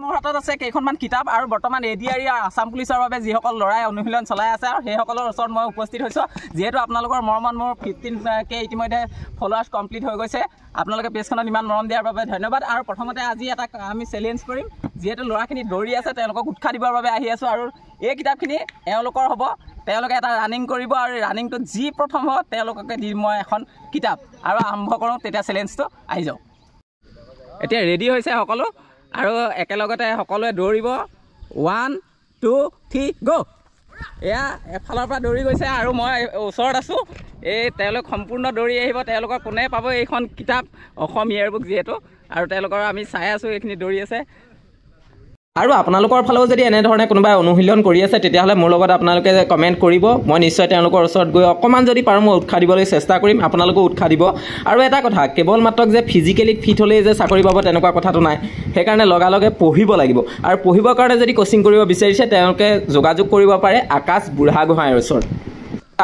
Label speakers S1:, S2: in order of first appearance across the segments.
S1: মোৰ হাতত আছে কেইখনমান কিতাপ আৰু বৰ্তমান এডিআৰই আৰু আসাম পুলিচৰ বাবে যিসকল ল'ৰাই অনুশীলন চলাই আছে আৰু সেইসকলৰ ওচৰত মই উপস্থিত হৈছোঁ যিহেতু আপোনালোকৰ মৰমত মোৰ 15K ইতিমধ্যে ফলোৱাৰ্ছ কমপ্লিট হৈ গৈছে আপোনালোকে পেজখনত ইমান মৰম দিয়াৰ বাবে ধন্যবাদ আৰু প্ৰথমতে আজি এটা আমি চেলেঞ্জ কৰিম যিহেতু ল'ৰাখিনি দৌৰি আছে তেওঁলোকক উৎসাহ দিবৰ বাবে আহি আছোঁ আৰু এই কিতাপখিনি এওঁলোকৰ হ'ব তেওঁলোকে এটা ৰানিং কৰিব আৰু ৰানিংটোত যি প্ৰথম হ'ব তেওঁলোককে দিম মই এখন কিতাপ আৰু আৰম্ভ কৰোঁ তেতিয়া চেলেঞ্জটো আহি যাওঁ এতিয়া ৰেডি হৈছে সকলো আৰু একেলগতে সকলোৱে দৌৰিব 1 2 3 গো এয়া এফালৰ পৰা দৌৰি গৈছে আৰু মই ওচৰত আছোঁ এই তেওঁলোক সম্পূৰ্ণ দৌৰি আহিব তেওঁলোকৰ কোনে পাব এইখন কিতাপ অসম ইয়েৰবুক যিহেতু আৰু তেওঁলোকৰ আমি চাই আছোঁ এইখিনি দৌৰি আছে আৰু আপোনালোকৰ ফালেও যদি এনেধৰণে কোনোবাই অনুশীলন কৰি আছে তেতিয়াহ'লে মোৰ লগত আপোনালোকে কমেণ্ট কৰিব মই নিশ্চয় তেওঁলোকৰ ওচৰত গৈ অকণমান যদি পাৰোঁ মই উৎসাহ দিবলৈ চেষ্টা কৰিম আপোনালোকেও উৎসাহ দিব আৰু এটা কথা কেৱল মাত্ৰ যে ফিজিকেলি ফিট হ'লেই যে চাকৰি পাব তেনেকুৱা কথাটো নাই সেইকাৰণে লগালগে পঢ়িব লাগিব আৰু পঢ়িবৰ কাৰণে যদি কোচিং কৰিব বিচাৰিছে তেওঁলোকে যোগাযোগ কৰিব পাৰে আকাশ বুঢ়াগোহাঁইৰ ওচৰত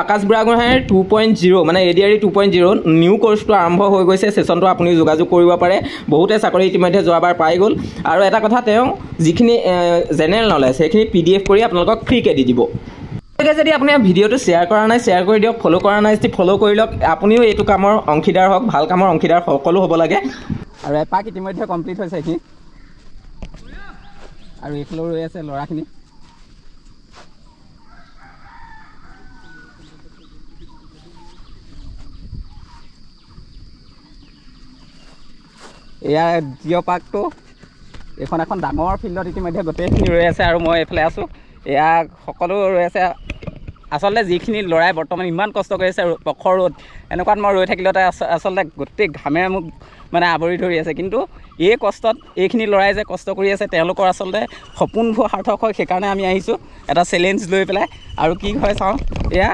S1: আকাশ বুঢ়াগোহাঁইৰ 2.0 মানে এডিআৰই 2.0 নিউ কোৰ্চটো আৰম্ভ হৈ গৈছে সেশনটো আপুনি যোগাযোগ কৰিব পাৰে বহুতে চাকৰি ইতিমধ্যে যোৱাবাৰ পাই গ'ল আৰু এটা কথা তেওঁ যিখিনি জেনেৰেল নলেজ সেইখিনি PDF কৰি আপোনালোকক ফ্ৰীকে দি দিব যদি আপুনি ভিডিঅ'টো শ্বেয়াৰ কৰা নাই শ্বেয়াৰ কৰি দিয়ক ফ'ল' কৰা নাই যদি ফ'ল' কৰি লওক আপুনিও এইটো কামৰ অংশীদাৰ হওক ভাল কামৰ অংশীদাৰ সকলো হ'ব লাগে আৰু এপাক ইতিমধ্যে কমপ্লিট হৈছে এইখিনি আৰু এইফালেও ৰৈ আছে ল'ৰাখিনি এয়া জিঅ' পাৰ্কটো এইখন এখন ডাঙৰ ফিল্ডত ইতিমধ্যে গোটেইখিনি ৰৈ আছে আৰু মই এইফালে আছোঁ এয়া সকলো ৰৈ আছে আচলতে যিখিনি ল'ৰাই বৰ্তমান ইমান কষ্ট কৰি আছে প্ৰখৰ ৰ'দ এনেকুৱাত মই ৰৈ থাকিলতে আচলতে গোটেই ঘামেৰে মোক মানে আৱৰি ধৰি আছে কিন্তু এই কষ্টত এইখিনি ল'ৰাই যে কষ্ট কৰি আছে তেওঁলোকৰ আচলতে সপোনবোৰ সাৰ্থক হয় সেইকাৰণে আমি আহিছোঁ এটা চেলেঞ্জ লৈ পেলাই আৰু কি হয় চাওঁ এয়া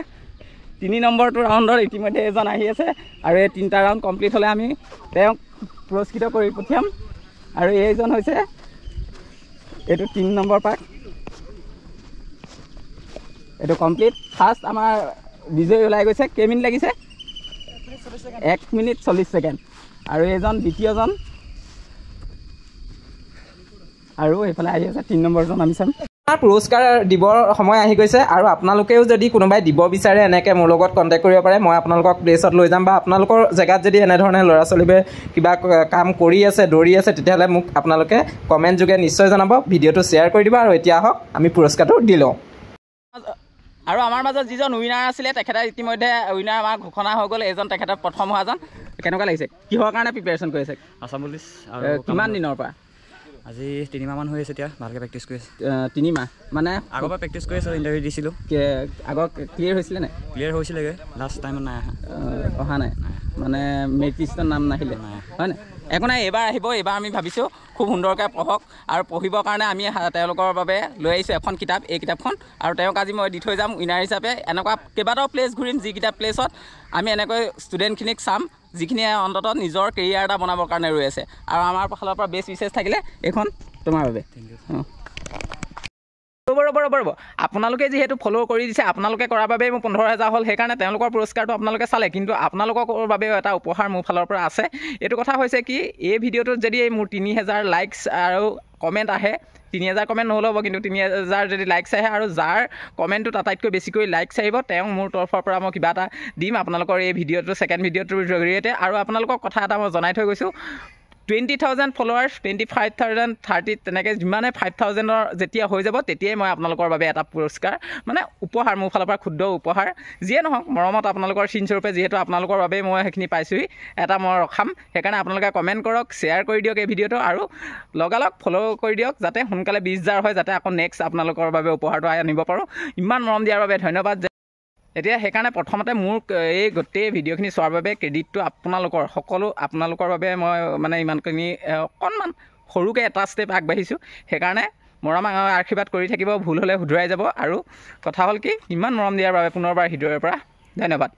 S1: 3 নম্বৰটো ৰাউণ্ডত ইতিমধ্যে এজন আহি আছে আৰু এই 3টা ৰাউণ্ড কমপ্লিট হ'লে আমি তেওঁক পুৰস্কৃত কৰি পঠিয়াম আৰু এইজন হৈছে এইটো 3 নম্বৰ পাৰ্ট এইটো কমপ্লিট ফাৰ্ষ্ট আমাৰ বিজয় ওলাই গৈছে কেইমিনিট লাগিছে 1 মিনিট 40 ছেকেণ্ড আৰু এইজন দ্বিতীয়জন আৰু এইফালে আহি আছে 3 নম্বৰজন আমি চাম পুৰস্কাৰ দিবৰ সময় আহি গৈছে আৰু আপোনালোকেও যদি কোনোবাই দিব বিচাৰে এনেকৈ মোৰ লগত কণ্টেক্ট কৰিব পাৰে মই আপোনালোকক প্লেচত লৈ যাম বা আপোনালোকৰ জেগাত যদি এনেধৰণে ল'ৰা ছোৱালীবোৰে কিবা কাম কৰি আছে দৌৰি আছে তেতিয়াহ'লে মোক আপোনালোকে কমেণ্ট যোগে নিশ্চয় জনাব ভিডিঅ'টো শ্বেয়াৰ কৰি দিব আৰু এতিয়া আহক আমি পুৰস্কাৰটো দি লওঁ আৰু আমাৰ মাজত যিজন উইনাৰ আছিলে তেখেতে ইতিমধ্যে উইনাৰ আমাৰ ঘোষণা হৈ গ'ল এজন তেখেতে প্ৰথম হোৱাজন কেনেকুৱা লাগিছে কিহৰ কাৰণে প্ৰিপেৰেশ্যন কৰিছে আসাম পুলিচ আৰু কিমান দিনৰ পৰা আজি 3 মাহমান হৈ আছে এতিয়া ভালকৈ প্ৰেক্টিছ কৰি আছে 3 মাহ মানে আগৰ পৰা প্ৰেক্টিছ কৰি আছোঁ ইণ্টাৰভিউ দিছিলোঁ আগৰ ক্লিয়াৰ হৈছিলে নাই ক্লিয়াৰ হৈছিলেগৈ লাষ্ট টাইমত নাই অহা নাই মানে মেৰিট লিষ্টৰ নাম নাহিলে হয় নাই একো নাই এইবাৰ আহিব এইবাৰ আমি ভাবিছোঁ খুব সুন্দৰকৈ পঢ়ক আৰু পঢ়িবৰ কাৰণে আমি তেওঁলোকৰ বাবে লৈ আহিছোঁ এখন কিতাপ এই কিতাপখন আৰু তেওঁক আজি মই দি থৈ যাম উইনাৰ হিচাপে এনেকুৱা কেইবাটাও প্লেচ ঘূৰিম যিকেইটা প্লেচত আমি এনেকৈ ষ্টুডেণ্টখিনিক চাম যিখিনিয়ে অন্ততঃ নিজৰ কেৰিয়াৰ এটা বনাবৰ কাৰণে ৰৈ আছে আৰু আমাৰ ফালৰ পৰা বেষ্ট উইচেছ থাকিলে এইখন তোমাৰ বাবে ৰ'ব আপোনালোকে যিহেতু ফ'ল' কৰি দিছে আপোনালোকে কৰাৰ বাবে মোৰ 15,000 হ'ল সেইকাৰণে তেওঁলোকৰ পুৰস্কাৰটো আপোনালোকে চালে কিন্তু আপোনালোকৰ বাবেও এটা উপহাৰ মোৰ ফালৰ পৰা আছে এইটো কথা হৈছে কি এই ভিডিঅ'টোত যদি মোৰ 3,000 লাইকছ আৰু কমেণ্ট আহে 3,000 কমেণ্ট নহ'লে হ'ব কিন্তু 3,000 যদি লাইকছ আহে আৰু যাৰ কমেণ্টটোত আটাইতকৈ বেছিকৈ লাইকছ আহিব তেওঁ মোৰ তৰফৰ পৰা মই কিবা এটা দিম আপোনালোকৰ এই ভিডিঅ'টো ছেকেণ্ড ভিডিঅ'টোৰ জৰিয়তে আৰু আপোনালোকক কথা এটা মই জনাই থৈ গৈছোঁ 20,000 ফলোৱাৰ্ছ 25,000 30 তেনেকৈ যিমানে 5,000ৰ যেতিয়া হৈ যাব তেতিয়াই মই আপোনালোকৰ বাবে এটা পুৰস্কাৰ মানে উপহাৰ মোৰ ফালৰ পৰা ক্ষুদ্ৰ উপহাৰ যিয়ে নহওক মৰমত আপোনালোকৰ চিনস্বৰূপে যিহেতু আপোনালোকৰ বাবে মই সেইখিনি পাইছোঁহি এটা মই ৰখাম সেইকাৰণে আপোনালোকে কমেণ্ট কৰক শ্বেয়াৰ কৰি দিয়ক এই ভিডিঅ'টো আৰু লগালগ ফ'ল' কৰি দিয়ক যাতে সোনকালে 20,000 হয় যাতে আকৌ নেক্সট আপোনালোকৰ বাবে উপহাৰটো আনিব পাৰোঁ ইমান মৰম দিয়াৰ বাবে ধন্যবাদ এতিয়া সেইকাৰণে প্ৰথমতে মোৰ এই গোটেই ভিডিঅ'খিনি চোৱাৰ বাবে ক্ৰেডিটটো আপোনালোকৰ বাবে মই মানে ইমানখিনি অকণমান সৰুকৈ এটা ষ্টেপ আগবাঢ়িছোঁ সেইকাৰণে মৰম আশীৰ্বাদ কৰি থাকিব ভুল হ'লে শুধৰাই যাব আৰু কথা হ'ল কি ইমান মৰম দিয়াৰ বাবে পুনৰবাৰ হৃদয়ৰ পৰা ধন্যবাদ